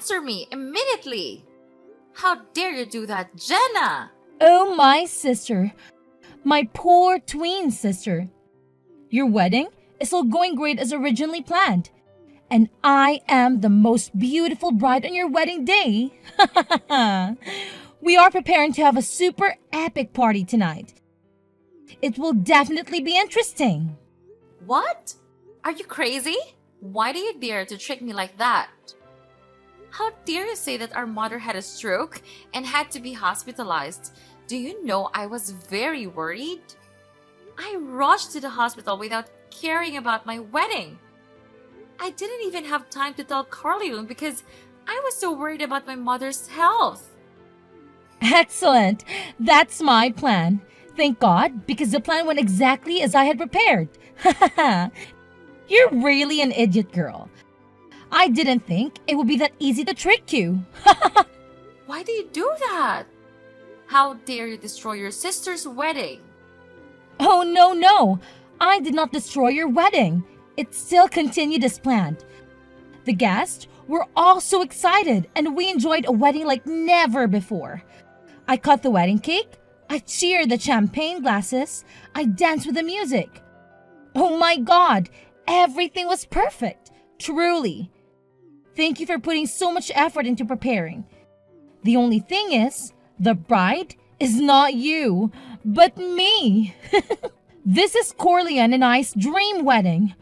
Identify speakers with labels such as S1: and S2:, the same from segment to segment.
S1: answer me immediately! How dare you do that, Jenna?
S2: Oh, my sister. My poor twin sister. Your wedding is all going great as originally planned. And I am the most beautiful bride on your wedding day. We are preparing to have a super epic party tonight. It will definitely be interesting.
S1: What? Are you crazy? Why do you dare to trick me like that? How dare you say that our mother had a stroke and had to be hospitalized? Do you know I was very worried? I rushed to the hospital without caring about my wedding. I didn't even have time to tell Carleon because I was so worried about my mother's health.
S2: Excellent. That's my plan. Thank God, because the plan went exactly as I had prepared. You're really an idiot, girl. I didn't think it would be that easy to trick you.
S1: Why do you do that? How dare you destroy your sister's wedding?
S2: Oh, no. I did not destroy your wedding. It still continued as planned. The guests were all so excited and we enjoyed a wedding like never before. I cut the wedding cake, I cheered the champagne glasses, I danced with the music. Oh my God, everything was perfect, truly. Thank you for putting so much effort into preparing. The only thing is, the bride is not you, but me. This is Corleone and I's dream wedding.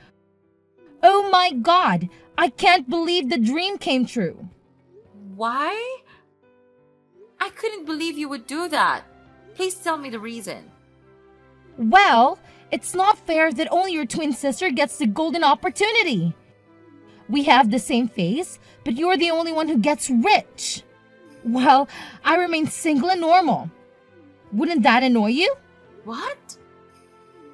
S2: Oh my God, I can't believe the dream came true.
S1: Why? I couldn't believe you would do that. Please tell me the reason.
S2: Well, it's not fair that only your twin sister gets the golden opportunity. We have the same face, but you're the only one who gets rich. Well, I remain single and normal. Wouldn't that annoy you?
S1: What?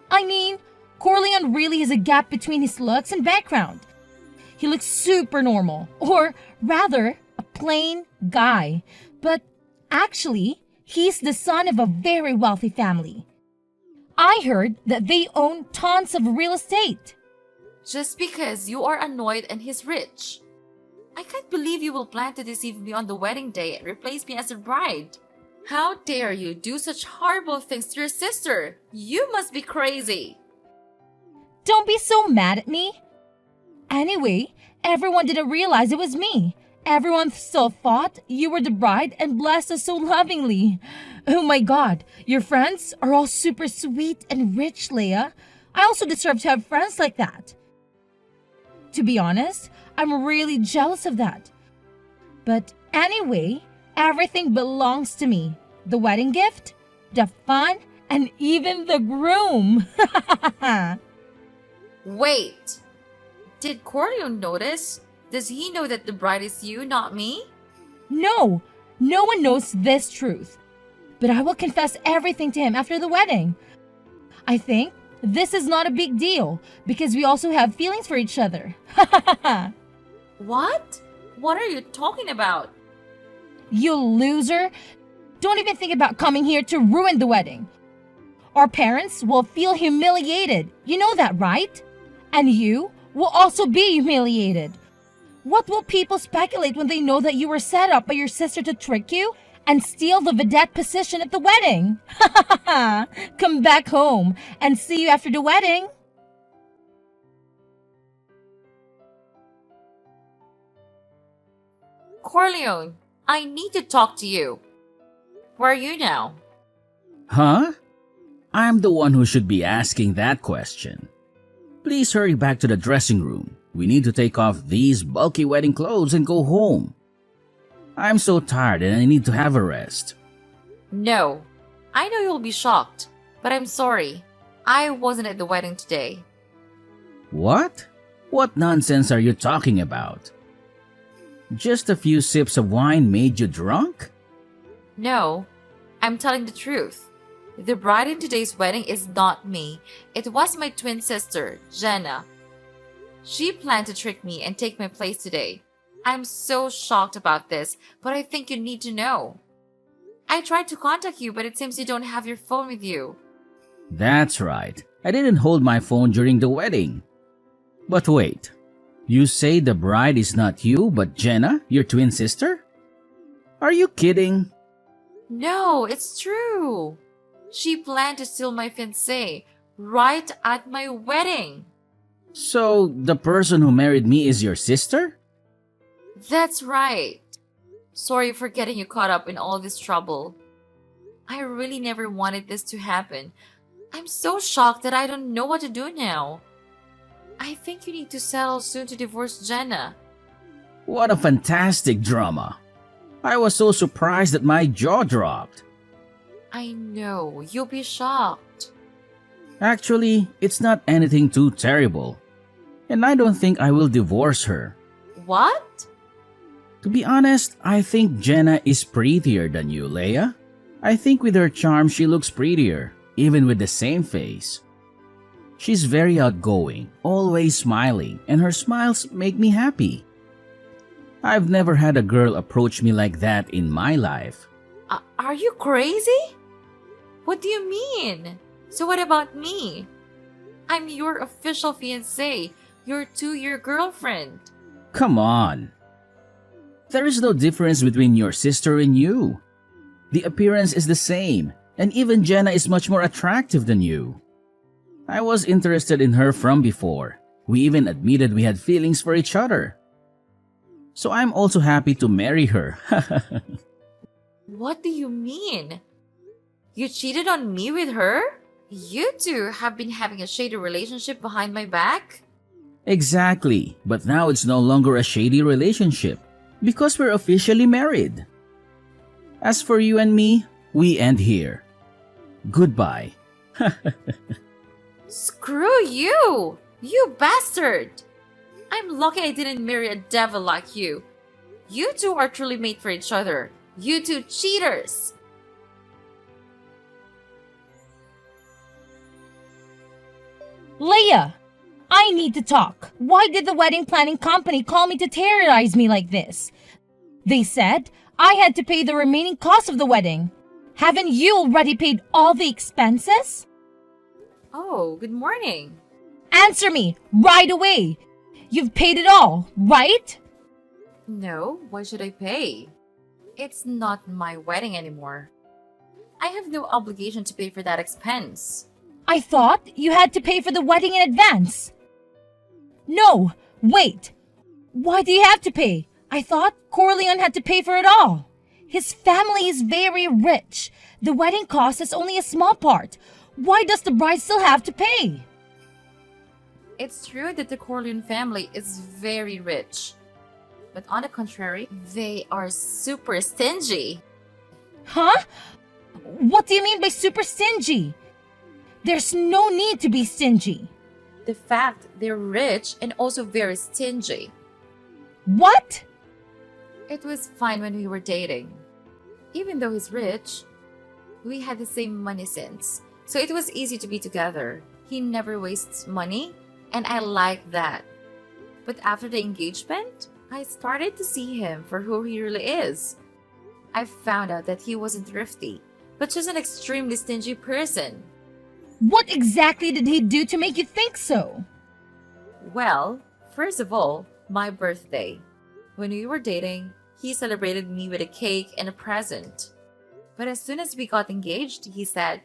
S2: I mean, Corleone really has a gap between his looks and background. He looks super normal, or rather, a plain guy. But actually, he's the son of a very wealthy family. I heard that they own tons of real estate.
S1: Just because you are annoyed and he's rich. I can't believe you will plan to deceive me on the wedding day and replace me as a bride. How dare you do such horrible things to your sister? You must be crazy.
S2: Don't be so mad at me. Anyway, everyone didn't realize it was me. Everyone still thought you were the bride and blessed us so lovingly. Oh my God, your friends are all super sweet and rich, Leia. I also deserve to have friends like that. To be honest, I'm really jealous of that. But anyway, everything belongs to me. The wedding gift, the fun, and even the groom.
S1: Wait. Did Corleone notice? Does he know that the bride is you, not me?
S2: No one knows this truth. But I will confess everything to him after the wedding. I think this is not a big deal because we also have feelings for each other.
S1: What? What are you talking about?
S2: You loser. Don't even think about coming here to ruin the wedding. Our parents will feel humiliated. You know that, right? And you will also be humiliated. What will people speculate when they know that you were set up by your sister to trick you and steal the vedette position at the wedding? Come back home and see you after the wedding.
S1: Corleone, I need to talk to you. Where are you now?
S3: Huh? I'm the one who should be asking that question. Please hurry back to the dressing room. We need to take off these bulky wedding clothes and go home. I'm so tired and I need to have a rest.
S1: No. I know you'll be shocked, but I'm sorry. I wasn't at the wedding today.
S3: What? What nonsense are you talking about? Just a few sips of wine made you drunk?
S1: No, I'm telling the truth. The bride in today's wedding is not me. It was my twin sister, Jenna. She planned to trick me and take my place today. I'm so shocked about this, but I think you need to know. I tried to contact you, but it seems you don't have your phone with you.
S3: That's right. I didn't hold my phone during the wedding. But wait, You say the bride is not you, but Jenna, your twin sister? Are you kidding?
S1: No, it's true. She planned to steal my fiancé right at my wedding.
S3: So, the person who married me is your sister?
S1: That's right. Sorry for getting you caught up in all this trouble. I really never wanted this to happen. I'm so shocked that I don't know what to do now. I think you need to settle soon to divorce Jenna.
S3: What a fantastic drama. I was so surprised that my jaw dropped.
S1: I know, you'll be shocked.
S3: Actually, it's not anything too terrible. And I don't think I will divorce her.
S1: What?
S3: To be honest, I think Jenna is prettier than you, Leia. I think with her charm she looks prettier, even with the same face. She's very outgoing, always smiling, and her smiles make me happy. I've never had a girl approach me like that in my life.
S1: Are you crazy? What do you mean? So what about me? I'm your official fiancé, your 2-year girlfriend.
S3: Come on. There is no difference between your sister and you. The appearance is the same, and even Jenna is much more attractive than you. I was interested in her from before. We even admitted we had feelings for each other. So I'm also happy to marry her.
S1: What do you mean? You cheated on me with her? You two have been having a shady relationship behind my back?
S3: Exactly, but now it's no longer a shady relationship because we're officially married. As for you and me, we end here. Goodbye.
S1: Screw you! You bastard! I'm lucky I didn't marry a devil like you. You two are truly made for each other. You two cheaters!
S2: Leia, I need to talk. Why did the wedding planning company call me to terrorize me like this? They said I had to pay the remaining cost of the wedding. Haven't you already paid all the expenses?
S1: Oh, good morning.
S2: Answer me right away. You've paid it all, right?
S1: No, why should I pay? It's not my wedding anymore. I have no obligation to pay for that expense.
S2: I thought you had to pay for the wedding in advance. No, wait. Why do you have to pay? I thought Corleone had to pay for it all. His family is very rich. The wedding cost is only a small part. Why does the bride still have to pay?
S1: It's true that the Corleone family is very rich. But on the contrary, they are super stingy.
S2: Huh? What do you mean by super stingy? There's no need to be stingy.
S1: The fact they're rich and also very stingy.
S2: What?
S1: It was fine when we were dating. Even though he's rich, we had the same money sense. So it was easy to be together. He never wastes money, and I like that. But after the engagement, I started to see him for who he really is. I found out that he wasn't thrifty, but just an extremely stingy person.
S2: What exactly did he do to make you think so?
S1: Well, first of all, my birthday. When we were dating, he celebrated me with a cake and a present. But as soon as we got engaged, he said,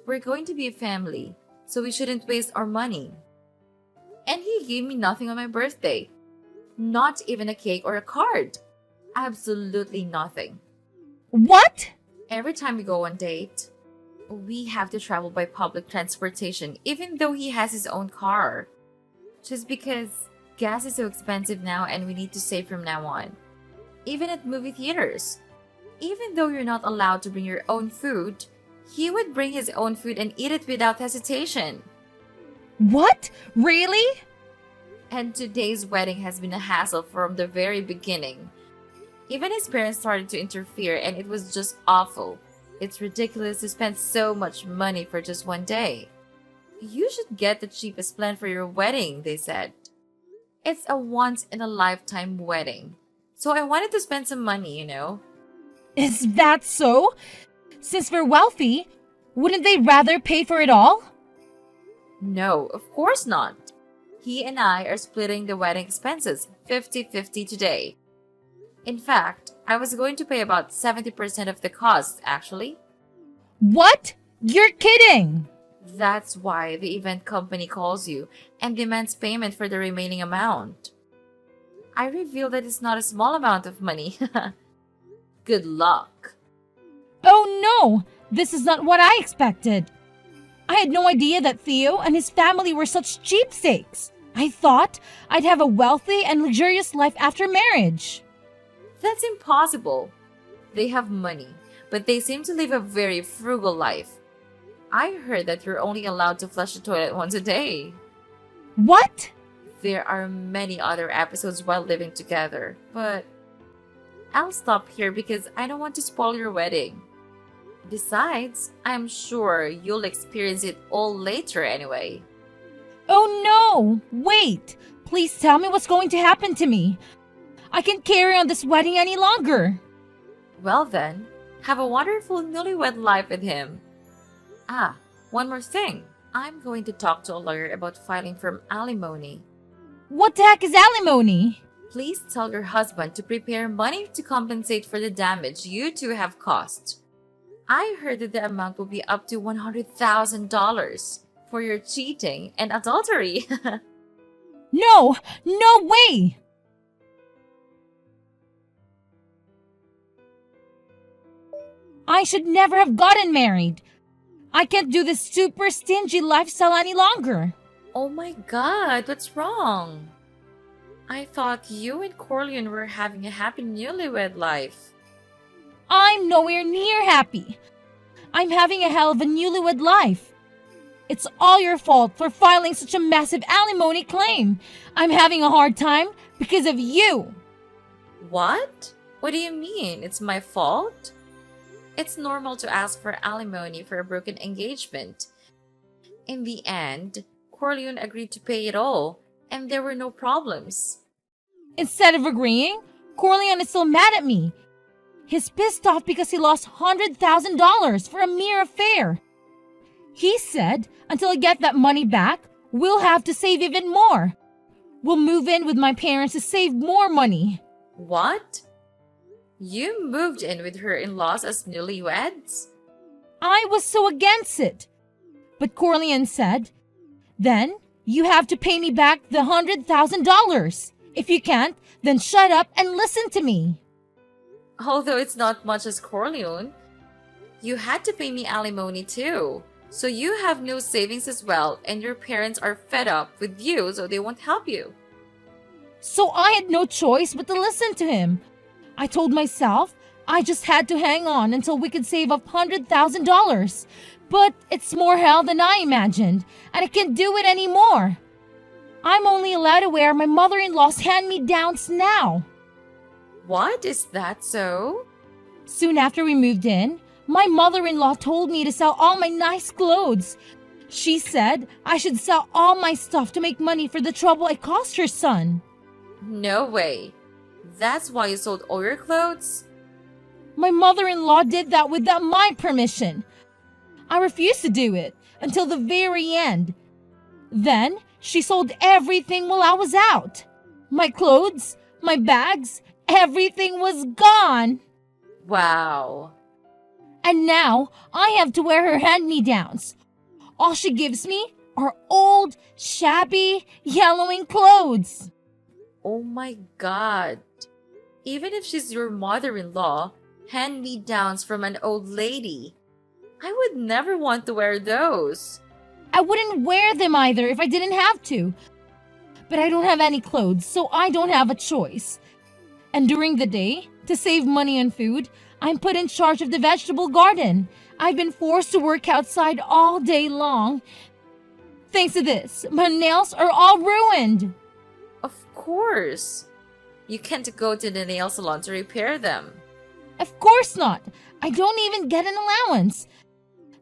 S1: "We're going to be a family, so we shouldn't waste our money." And he gave me nothing on my birthday. Not even a cake or a card. Absolutely nothing.
S2: What?
S1: Every time we go on date, we have to travel by public transportation, even though he has his own car. Just because gas is so expensive now and we need to save from now on. Even at movie theaters. Even though you're not allowed to bring your own food, he would bring his own food and eat it without hesitation.
S2: What? Really?
S1: And today's wedding has been a hassle from the very beginning. Even his parents started to interfere and it was just awful. It's ridiculous to spend so much money for just one day. You should get the cheapest plan for your wedding, they said. It's a once-in-a-lifetime wedding. So I wanted to spend some money, you know.
S2: Is that so? Since we're wealthy, wouldn't they rather pay for it all?
S1: No, of course not. He and I are splitting the wedding expenses 50-50 today. In fact, I was going to pay about 70% of the costs, actually.
S2: What? You're kidding!
S1: That's why the event company calls you and demands payment for the remaining amount. I reveal that it's not a small amount of money. Good luck.
S2: Oh no! This is not what I expected. I had no idea that Theo and his family were such cheapskates. I thought I'd have a wealthy and luxurious life after marriage.
S1: That's impossible. They have money, but they seem to live a very frugal life. I heard that you're only allowed to flush the toilet once a day.
S2: What?
S1: There are many other episodes while living together, but I'll stop here because I don't want to spoil your wedding. Besides, I'm sure you'll experience it all later anyway.
S2: Oh no! Wait! Please tell me what's going to happen to me. I can't carry on this wedding any longer.
S1: Well then, have a wonderful newlywed life with him. Ah, one more thing. I'm going to talk to a lawyer about filing for alimony.
S2: What the heck is alimony?
S1: Please tell your husband to prepare money to compensate for the damage you two have caused. I heard that the amount will be up to $100,000 for your cheating and adultery.
S2: No! No way! I should never have gotten married. I can't do this super stingy lifestyle any longer.
S1: Oh my god, what's wrong? I thought you and Corleone were having a happy newlywed life.
S2: I'm nowhere near happy. I'm having a hell of a newlywed life. It's all your fault for filing such a massive alimony claim. I'm having a hard time because of you.
S1: What? What do you mean? It's my fault? It's normal to ask for alimony for a broken engagement. In the end, Corleone agreed to pay it all, and there were no problems.
S2: Instead of agreeing, Corleone is still mad at me. He's pissed off because he lost $100,000 for a mere affair. He said, until I get that money back, we'll have to save even more. We'll move in with my parents to save more money.
S1: What? You moved in with her in-laws as newlyweds?
S2: I was so against it. But Corleone said, then you have to pay me back the $100,000. If you can't, then shut up and listen to me.
S1: Although it's not much as Corleone, you had to pay me alimony too. So you have no savings as well, and your parents are fed up with you, so they won't help you.
S2: So I had no choice but to listen to him. I told myself I just had to hang on until we could save up $100,000. But it's more hell than I imagined, and I can't do it anymore. I'm only allowed to wear my mother-in-law's hand-me-downs now.
S1: What? Is that so?
S2: Soon after we moved in, my mother-in-law told me to sell all my nice clothes. She said I should sell all my stuff to make money for the trouble I caused her son.
S1: No way. That's why you sold all your clothes?
S2: My mother-in-law did that without my permission. I refused to do it until the very end. Then she sold everything while I was out. My clothes, my bags, everything was gone.
S1: Wow.
S2: And now I have to wear her hand-me-downs. All she gives me are old, shabby, yellowing clothes.
S1: Oh my god. Even if she's your mother-in-law, hand-me-downs from an old lady. I would never want to wear those.
S2: I wouldn't wear them either if I didn't have to. But I don't have any clothes, so I don't have a choice. And during the day, to save money on food, I'm put in charge of the vegetable garden. I've been forced to work outside all day long. Thanks to this, my nails are all ruined.
S1: Of course. You can't go to the nail salon to repair them.
S2: Of course not. I don't even get an allowance.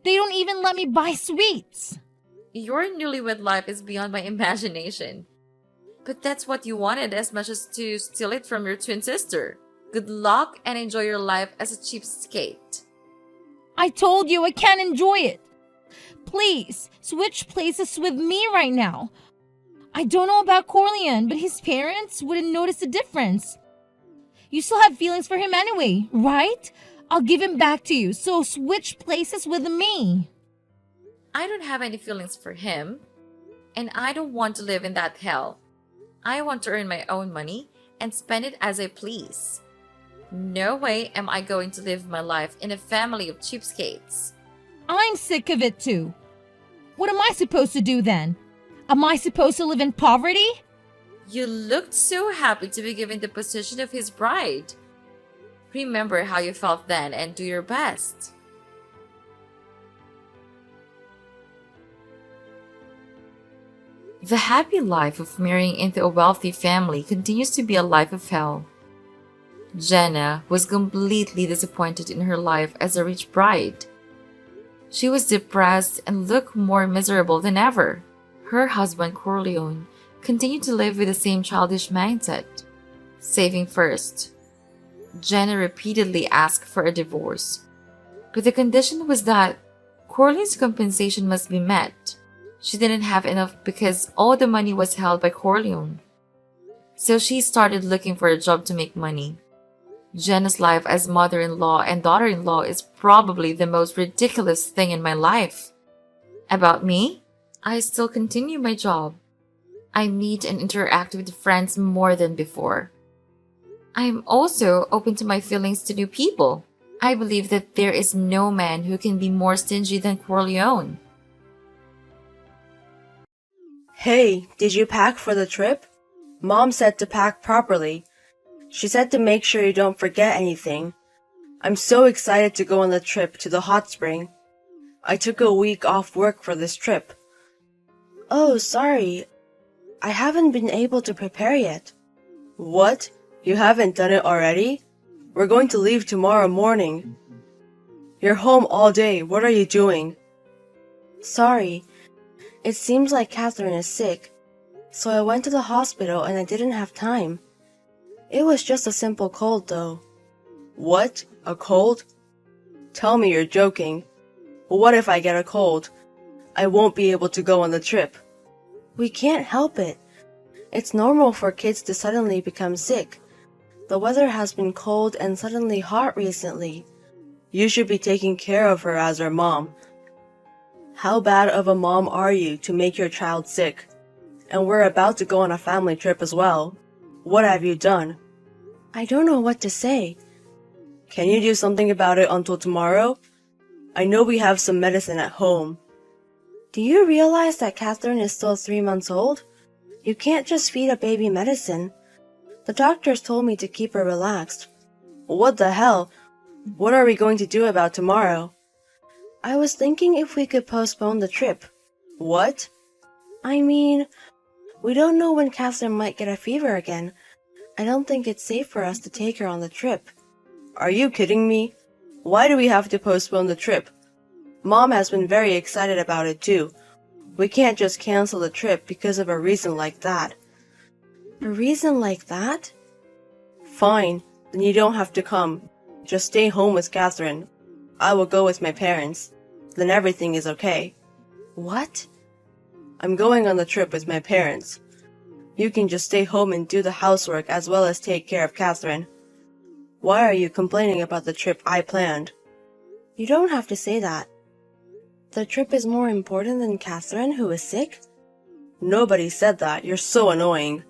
S2: They don't even let me buy sweets.
S1: Your newlywed life is beyond my imagination. But that's what you wanted as much as to steal it from your twin sister. Good luck and enjoy your life as a cheapskate.
S2: I told you I can't enjoy it. Please, switch places with me right now. I don't know about Corleone, but his parents wouldn't notice the difference. You still have feelings for him anyway, right? I'll give him back to you, so switch places with me.
S1: I don't have any feelings for him, and I don't want to live in that hell. I want to earn my own money and spend it as I please. No way am I going to live my life in a family of cheapskates.
S2: I'm sick of it too. What am I supposed to do then? Am I supposed to live in poverty?
S1: You looked so happy to be given the position of his bride. Remember how you felt then and do your best. The happy life of marrying into a wealthy family continues to be a life of hell. Jenna was completely disappointed in her life as a rich bride. She was depressed and looked more miserable than ever. Her husband, Corleone, continued to live with the same childish mindset, saving first. Jenna repeatedly asked for a divorce, but the condition was that Corleone's compensation must be met. She didn't have enough because all the money was held by Corleone. So she started looking for a job to make money. Jenna's life as mother-in-law and daughter-in-law is probably the most ridiculous thing in my life. About me, I still continue my job. I meet and interact with friends more than before. I am also open to my feelings to new people. I believe that there is no man who can be more stingy than Corleone.
S4: Hey, did you pack for the trip? Mom said to pack properly. She said to make sure you don't forget anything. I'm so excited to go on the trip to the hot spring. I took a week off work for this trip. Oh, sorry. I haven't been able to prepare yet. What? You haven't done it already? We're going to leave tomorrow morning. You're home all day. What are you doing? Sorry. It seems like Catherine is sick, so I went to the hospital and I didn't have time. It was just a simple cold, though. What? A cold? Tell me you're joking. What if I get a cold? I won't be able to go on the trip. We can't help it. It's normal for kids to suddenly become sick. The weather has been cold and suddenly hot recently. You should be taking care of her as her mom. How bad of a mom are you to make your child sick? And we're about to go on a family trip as well. What have you done? I don't know what to say. Can you do something about it until tomorrow? I know we have some medicine at home. Do you realize that Catherine is still 3 months old? You can't just feed a baby medicine. The doctors told me to keep her relaxed. What the hell? What are we going to do about tomorrow? I was thinking if we could postpone the trip. What? I mean, we don't know when Catherine might get a fever again. I don't think it's safe for us to take her on the trip. Are you kidding me? Why do we have to postpone the trip? Mom has been very excited about it too. We can't just cancel the trip because of a reason like that. A reason like that? Fine, then you don't have to come. Just stay home with Catherine. I will go with my parents. Then everything is okay. What? I'm going on the trip with my parents. You can just stay home and do the housework as well as take care of Catherine. Why are you complaining about the trip I planned? You don't have to say that. The trip is more important than Catherine, who is sick? Nobody said that. You're so annoying.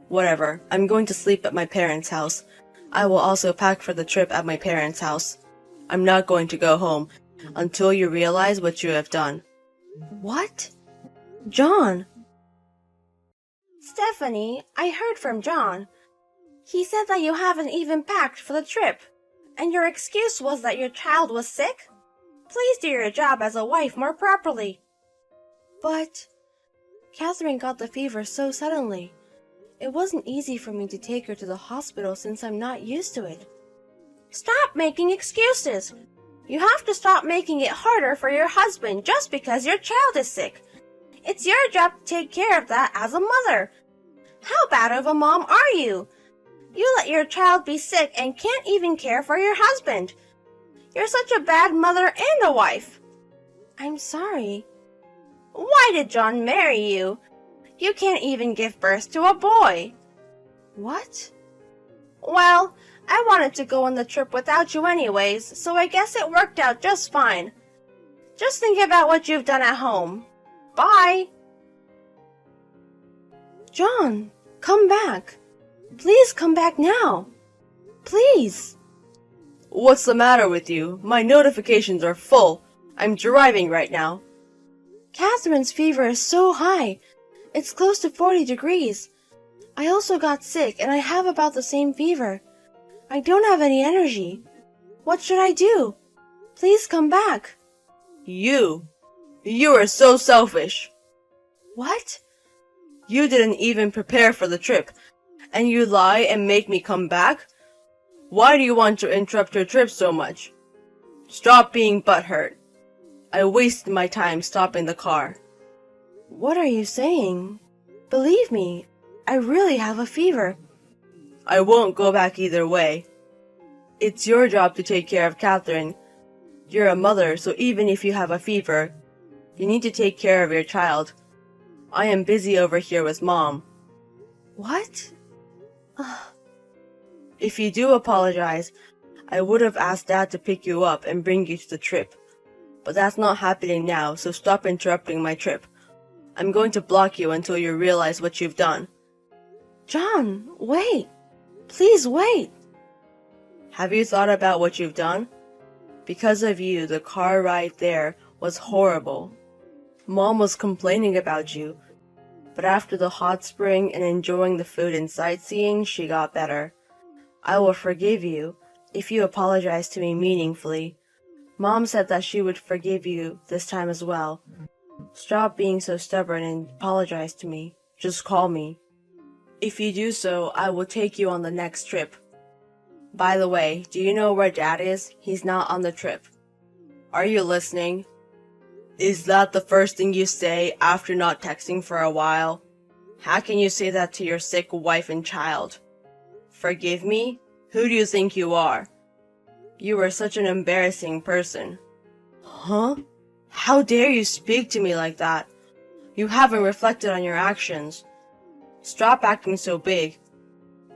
S4: Whatever. I'm going to sleep at my parents' house. I will also pack for the trip at my parents' house. I'm not going to go home until you realize what you have done. What? John!
S5: Stephanie, I heard from John. He said that you haven't even packed for the trip, and your excuse was that your child was sick? Please do your job as a wife more properly.
S4: But Catherine got the fever so suddenly. It wasn't easy for me to take her to the hospital since I'm not used to it.
S5: Stop making excuses. You have to stop making it harder for your husband just because your child is sick. It's your job to take care of that as a mother. How bad of a mom are you? You let your child be sick and can't even care for your husband. You're such a bad mother and a wife.
S4: I'm sorry.
S5: Why did John marry you? You can't even give birth to a boy.
S4: What?
S5: Well, I wanted to go on the trip without you anyways, so I guess it worked out just fine. Just think about what you've done at home. Bye!
S4: John, come back. Please come back now. Please. What's the matter with you? My notifications are full. I'm driving right now. Catherine's fever is so high. It's close to 40 degrees. I also got sick and I have about the same fever. I don't have any energy. What should I do? Please come back. You are so selfish. What? You didn't even prepare for the trip, and you lie and make me come back? Why do you want to interrupt your trip so much? Stop being butthurt. I wasted my time stopping the car. What are you saying? Believe me, I really have a fever. I won't go back either way. It's your job to take care of Catherine. You're a mother, so even if you have a fever, you need to take care of your child. I am busy over here with Mom. What? If you do apologize, I would have asked Dad to pick you up and bring you to the trip. But that's not happening now, so stop interrupting my trip. I'm going to block you until you realize what you've done. John, wait. Please wait. Have you thought about what you've done? Because of you, the car ride there was horrible. Mom was complaining about you, but after the hot spring and enjoying the food and sightseeing, she got better. I will forgive you if you apologize to me meaningfully. Mom said that she would forgive you this time as well. Stop being so stubborn and apologize to me. Just call me. If you do so, I will take you on the next trip. By the way, do you know where Dad is? He's not on the trip. Are you listening? Is that the first thing you say after not texting for a while? How can you say that to your sick wife and child? Forgive me? Who do you think you are? You are such an embarrassing person. Huh? How dare you speak to me like that? You haven't reflected on your actions. Stop acting so big.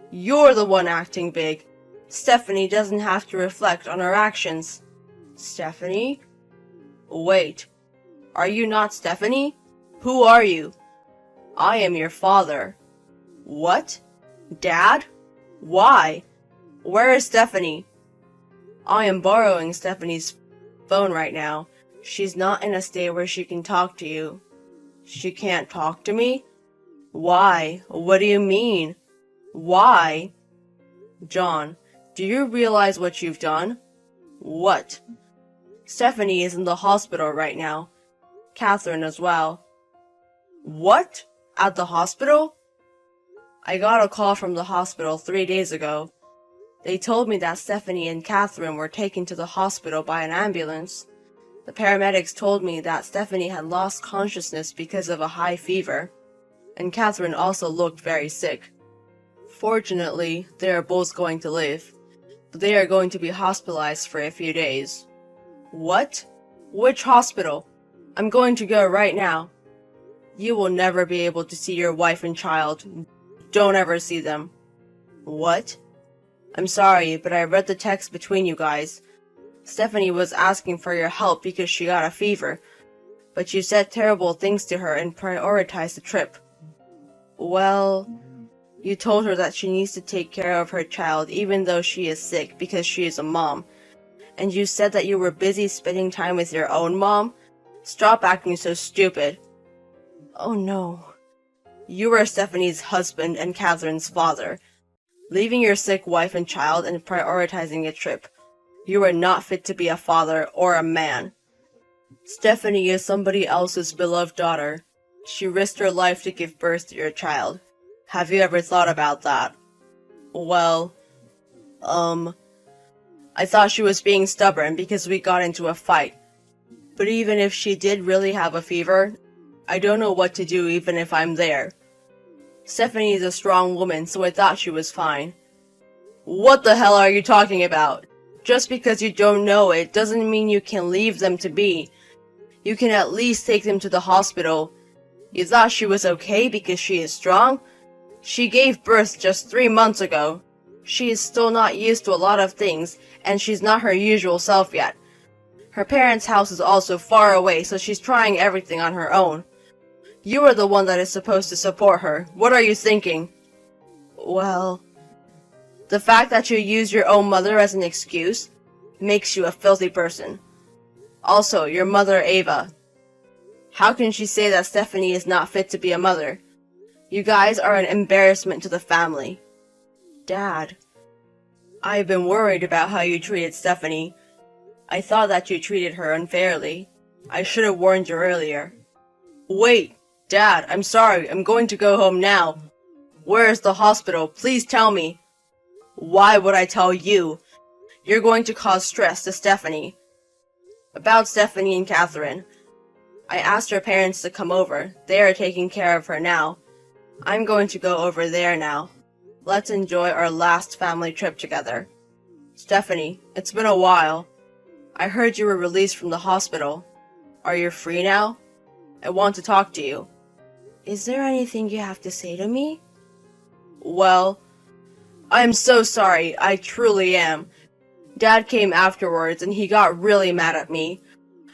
S4: You're the one acting big. Stephanie doesn't have to reflect on her actions. Stephanie? Wait. Are you not Stephanie? Who are you? I am your father. What? Dad? Why? Where is Stephanie? I am borrowing Stephanie's phone right now. She's not in a state where she can talk to you. She can't talk to me? Why? What do you mean? Why? John, do you realize what you've done? What? Stephanie is in the hospital right now. Catherine as well. What? At the hospital? I got a call from the hospital 3 days ago. They told me that Stephanie and Catherine were taken to the hospital by an ambulance. The paramedics told me that Stephanie had lost consciousness because of a high fever, and Catherine also looked very sick. Fortunately, they are both going to live, but they are going to be hospitalized for a few days. What? Which hospital? I'm going to go right now. You will never be able to see your wife and child. Don't ever see them. What? I'm sorry, but I read the text between you guys. Stephanie was asking for your help because she got a fever, but you said terrible things to her and prioritized the trip. Well, you told her that she needs to take care of her child even though she is sick because she is a mom. And you said that you were busy spending time with your own mom? Stop acting so stupid. Oh no. You are Stephanie's husband and Catherine's father. Leaving your sick wife and child and prioritizing a trip. You are not fit to be a father or a man. Stephanie is somebody else's beloved daughter. She risked her life to give birth to your child. Have you ever thought about that? Well, I thought she was being stubborn because we got into a fight. But even if she did really have a fever, I don't know what to do even if I'm there. Stephanie is a strong woman, so I thought she was fine. What the hell are you talking about? Just because you don't know it doesn't mean you can leave them to be. You can at least take them to the hospital. You thought she was okay because she is strong? She gave birth just 3 months ago. She is still not used to a lot of things, and she's not her usual self yet. Her parents' house is also far away, so she's trying everything on her own. You are the one that is supposed to support her. What are you thinking? Well, the fact that you use your own mother as an excuse makes you a filthy person. Also, your mother, Ava. How can she say that Stephanie is not fit to be a mother? You guys are an embarrassment to the family. Dad, I've been worried about how you treated Stephanie. I thought that you treated her unfairly. I should have warned you earlier. Wait, Dad, I'm sorry. I'm going to go home now. Where is the hospital? Please tell me. Why would I tell you? You're going to cause stress to Stephanie. About Stephanie and Catherine. I asked her parents to come over. They are taking care of her now. I'm going to go over there now. Let's enjoy our last family trip together. Stephanie, it's been a while. I heard you were released from the hospital. Are you free now? I want to talk to you. Is there anything you have to say to me? Well, I'm so sorry. I truly am. Dad came afterwards and he got really mad at me.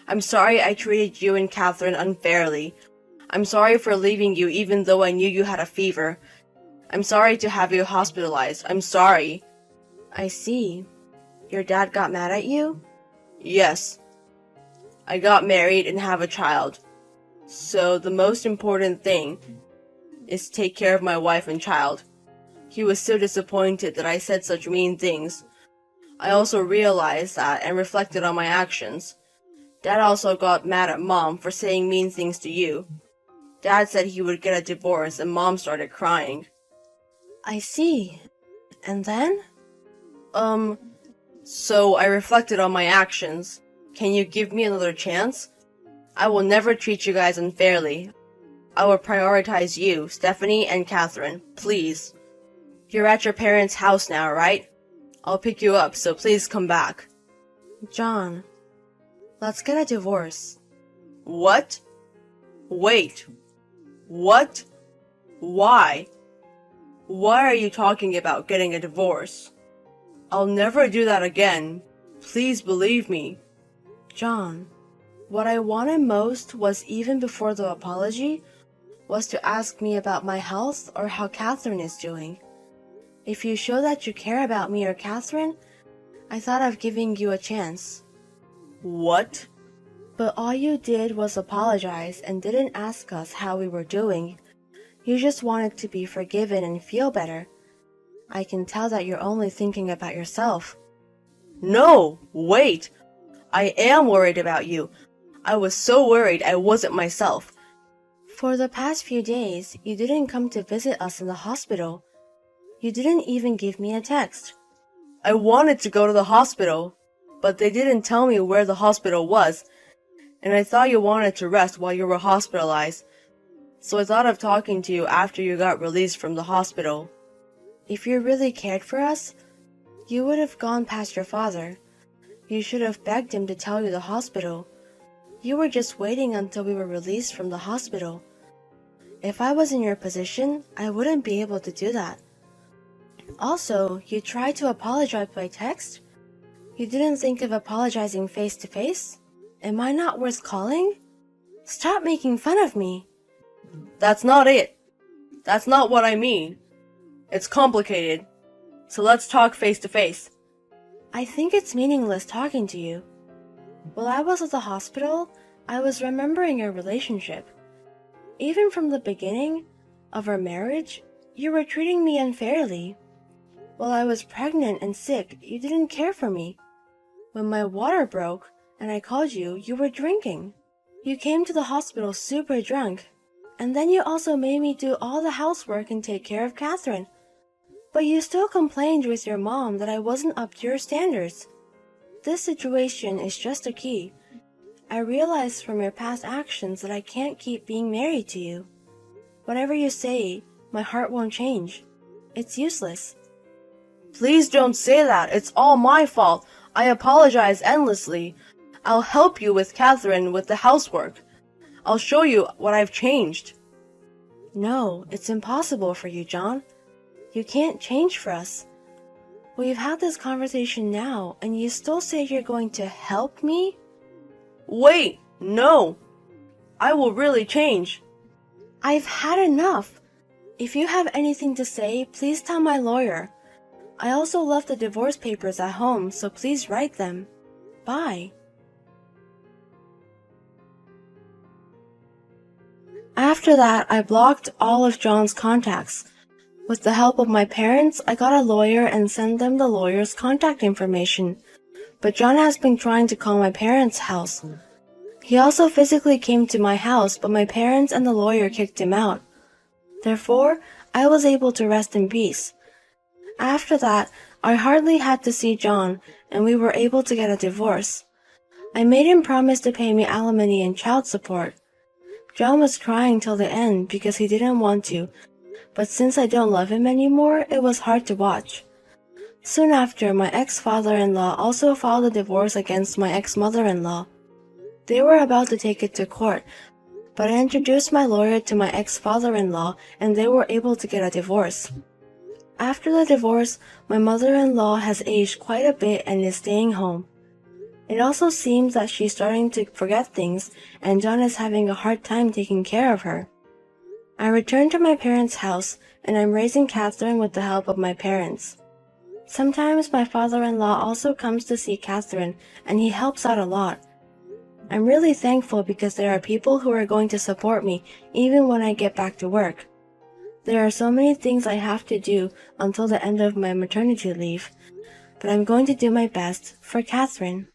S4: I'm sorry I treated you and Catherine unfairly. I'm sorry for leaving you even though I knew you had a fever. I'm sorry to have you hospitalized. I'm sorry. I see. Your dad got mad at you? Yes. I got married and have a child. So the most important thing is to take care of my wife and child. He was so disappointed that I said such mean things. I also realized that and reflected on my actions. Dad also got mad at Mom for saying mean things to you. Dad said he would get a divorce and Mom started crying. I see. And then? So I reflected on my actions. Can you give me another chance? I will never treat you guys unfairly. I will prioritize you, Stephanie and Catherine, please. You're at your parents' house now, right? I'll pick you up, so please come back. John, let's get a divorce. What? Wait. What? Why? Why are you talking about getting a divorce? I'll never do that again. Please believe me. John, what I wanted most was even before the apology, was to ask me about my health or how Catherine is doing. If you show that you care about me or Catherine, I thought of giving you a chance. What? But all you did was apologize and didn't ask us how we were doing. You just wanted to be forgiven and feel better. I can tell that you're only thinking about yourself. No, wait. I am worried about you. I was so worried I wasn't myself. For the past few days, you didn't come to visit us in the hospital. You didn't even give me a text. I wanted to go to the hospital, but they didn't tell me where the hospital was, and I thought you wanted to rest while you were hospitalized, so I thought of talking to you after you got released from the hospital. If you really cared for us, you would have gone past your father. You should have begged him to tell you the hospital. You were just waiting until we were released from the hospital. If I was in your position, I wouldn't be able to do that. Also, you tried to apologize by text? You didn't think of apologizing face to face? Am I not worth calling? Stop making fun of me. That's not it. That's not what I mean. It's complicated. So let's talk face to face. I think it's meaningless talking to you. While I was at the hospital, I was remembering your relationship. Even from the beginning of our marriage, you were treating me unfairly. While I was pregnant and sick, you didn't care for me. When my water broke and I called you, you were drinking. You came to the hospital super drunk. And then you also made me do all the housework and take care of Catherine. But you still complained with your mom that I wasn't up to your standards. This situation is just a key. I realized from your past actions that I can't keep being married to you. Whatever you say, my heart won't change. It's useless. Please don't say that. It's all my fault. I apologize endlessly. I'll help you with Catherine with the housework. I'll show you what I've changed. No, it's impossible for you, John. You can't change for us. We've had this conversation now, and you still say you're going to help me? Wait, no! I will really change. I've had enough. If you have anything to say, please tell my lawyer. I also left the divorce papers at home, so please write them. Bye. After that, I blocked all of John's contacts. With the help of my parents, I got a lawyer and sent them the lawyer's contact information. But John has been trying to call my parents' house. He also physically came to my house, but my parents and the lawyer kicked him out. Therefore, I was able to rest in peace. After that, I hardly had to see John, and we were able to get a divorce. I made him promise to pay me alimony and child support. John was crying till the end because he didn't want to, but since I don't love him anymore, it was hard to watch. Soon after, my ex-father-in-law also filed a divorce against my ex-mother-in-law. They were about to take it to court, but I introduced my lawyer to my ex-father-in-law and they were able to get a divorce. After the divorce, my mother-in-law has aged quite a bit and is staying home. It also seems that she's starting to forget things and John is having a hard time taking care of her. I returned to my parents' house and I'm raising Catherine with the help of my parents. Sometimes my father-in-law also comes to see Catherine and he helps out a lot. I'm really thankful because there are people who are going to support me even when I get back to work. There are so many things I have to do until the end of my maternity leave, but I'm going to do my best for Catherine.